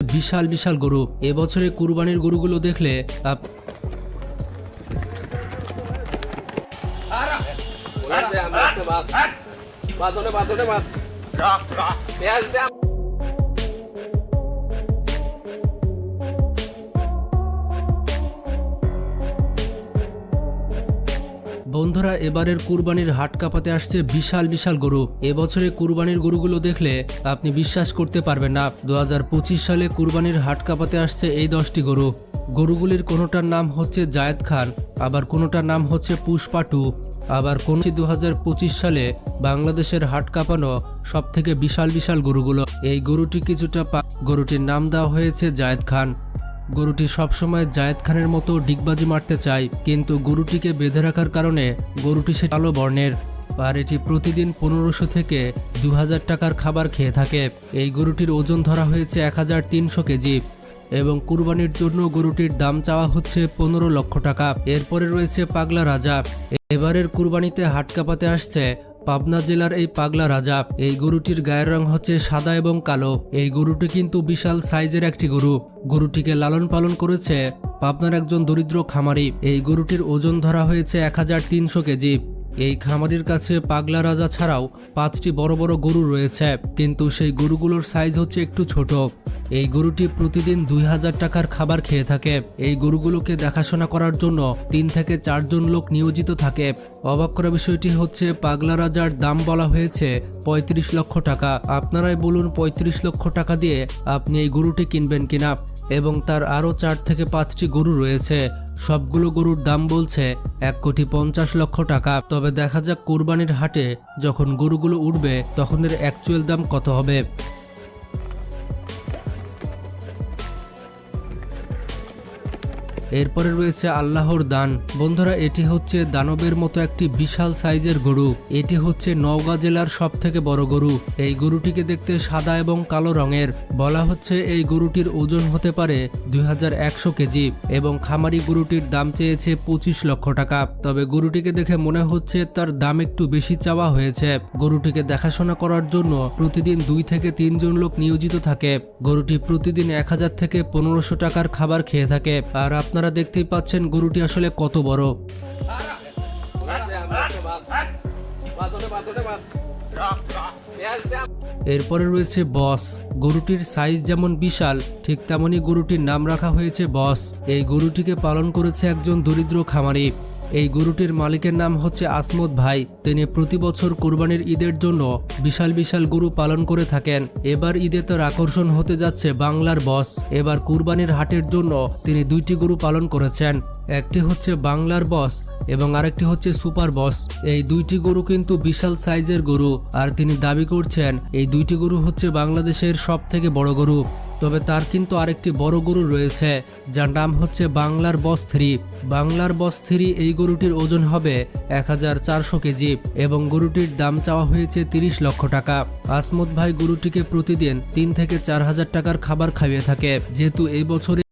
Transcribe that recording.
বিশাল বিশাল গরু। এবছরে কুরবানির গরুগুলো দেখলে বন্ধুরা, এবারের কুরবানির হাট কাঁপাতে আসছে বিশাল বিশাল গরু। এবছরে কুরবানির গরুগুলো দেখলে আপনি বিশ্বাস করতে পারবেন না। 2025 সালে কুরবানির হাট কাঁপাতে আসছে এই 10টি গরু। গরুগুলির কোনোটার নাম হচ্ছে জায়েদ খান, আবার কোনোটার নাম হচ্ছে পুষ্পা 2, আবার কোন 2025 সালে বাংলাদেশের হাট কাঁপানো সব থেকে বিশাল বিশাল গরুগুলো। এই গরুটি কিছুটা গরুটির নাম দেওয়া হয়েছে জায়েদ খান। গরুটি সবসময় জায়েদ খানের মতো ডিগবাজি মারতে চায়, কিন্তু গরুটিকে বেঁধে রাখার কারণে গরুটি সে কালো বর্ণের, আর এটি প্রতিদিন 1500 থেকে 2000 টাকার খাবার খেয়ে থাকে। এই গরুটির ওজন ধরা হয়েছে 1300 কেজি এবং কুরবানির জন্য গরুটির দাম চাওয়া হচ্ছে 15 লক্ষ টাকা। এরপরে রয়েছে পাগলা রাজা। এবারের কুরবানিতে হাট কাঁপাতে আসছে পাবনা জেলার এই পাগলা রাজা। এই গরুটির গায়ের রং হচ্ছে সাদা এবং কালো। এই গরুটি কিন্তু বিশাল সাইজের একটি গরু। গরুটিকে লালন পালন করেছে পাবনার একজন দরিদ্র খামারি। এই গরুটির ওজন ধরা হয়েছে 1300 কেজি। এই খামারির কাছে পাগলা রাজা ছাড়াও 5টি বড় বড় গরু রয়েছে, কিন্তু সেই গরুগুলোর সাইজ হচ্ছে একটু ছোট। এই গরুটি প্রতিদিন 2000 টাকার খাবার খেয়ে থাকে। এই গরুগুলোকে দেখাশোনা করার জন্য 3 থেকে 4 জন লোক নিয়োজিত থাকে। অবাক করা বিষয়টি হচ্ছে পাগলা রাজার দাম বলা হয়েছে 35 লক্ষ টাকা। আপনারাই বলুন 35 লক্ষ টাকা দিয়ে আপনি এই গরুটি কিনবেন কিনা? এবং তার আরও 4 থেকে 5টি গরু রয়েছে। সবগুলো গরুর দাম বলছে 1,50,00,000 টাকা। তবে দেখা যাক কুরবানির হাটে যখন গরুগুলো উঠবে তখন এর অ্যাকচুয়াল দাম কত হবে। এরপরে রয়েছে আল্লাহর দান। বন্ধুরা, এটি হচ্ছে দানবের মতো একটি বিশাল সাইজের গরু। এটি হচ্ছে নওগাঁ জেলার সব থেকে বড় গরু। এই গরুটিকে দেখতে সাদা এবং কালো রঙের। বলা হচ্ছে এই গরুটির ওজন হতে পারে 2100 কেজি এবং খামারি গরুটির দাম চেয়েছে 25 লক্ষ টাকা। তবে গরুটিকে দেখে মনে হচ্ছে তার দাম একটু বেশি চাওয়া হয়েছে। গরুটিকে দেখাশোনা করার জন্য প্রতিদিন 2 থেকে 3 জন লোক নিয়োজিত থাকে। গরুটি প্রতিদিন 1000 থেকে 1500 টাকার খাবার খেয়ে থাকে। আর আপনারা দেখতেই পাচ্ছেন গরুটি আসলে কত বড়। এরপরে রয়েছে বস। গরুটির সাইজ যেমন বিশাল, ঠিক তেমনি গরুটির নাম রাখা হয়েছে বস। এই গরুটিকে পালন করেছে একজন দরিদ্র খামারি। এই গরুটির মালিকের নাম হচ্ছে আসমত ভাই। তিনি প্রতি বছর কোরবানির ঈদের জন্য বিশাল বিশাল গরু পালন করে থাকেন। এবার ঈদে তার আকর্ষণ হতে যাচ্ছে বাংলার বস। এবার কুরবানির হাটের জন্য তিনি 2টি গরু পালন করেছেন। একটি হচ্ছে বাংলার বস এবং আরেকটি হচ্ছে সুপার বস। এই 2টি গরু কিন্তু বিশাল সাইজের গরু, আর তিনি দাবি করছেন এই 2টি গরু হচ্ছে বাংলাদেশের সব থেকে বড় গরু। তবে তার কিন্তু আরেকটি বড় গরু রয়েছে যার নাম হচ্ছে বাংলার বস 3। বাংলার বস 3 এই গরুটির ওজন হবে 1400 কেজি এবং গরুটির দাম চাওয়া হয়েছে 30 লক্ষ টাকা। আসমত ভাই গরুটিকে প্রতিদিন 3 থেকে 4000 টাকার খাবার খাইয়ে থাকে। যেহেতু এই বছরে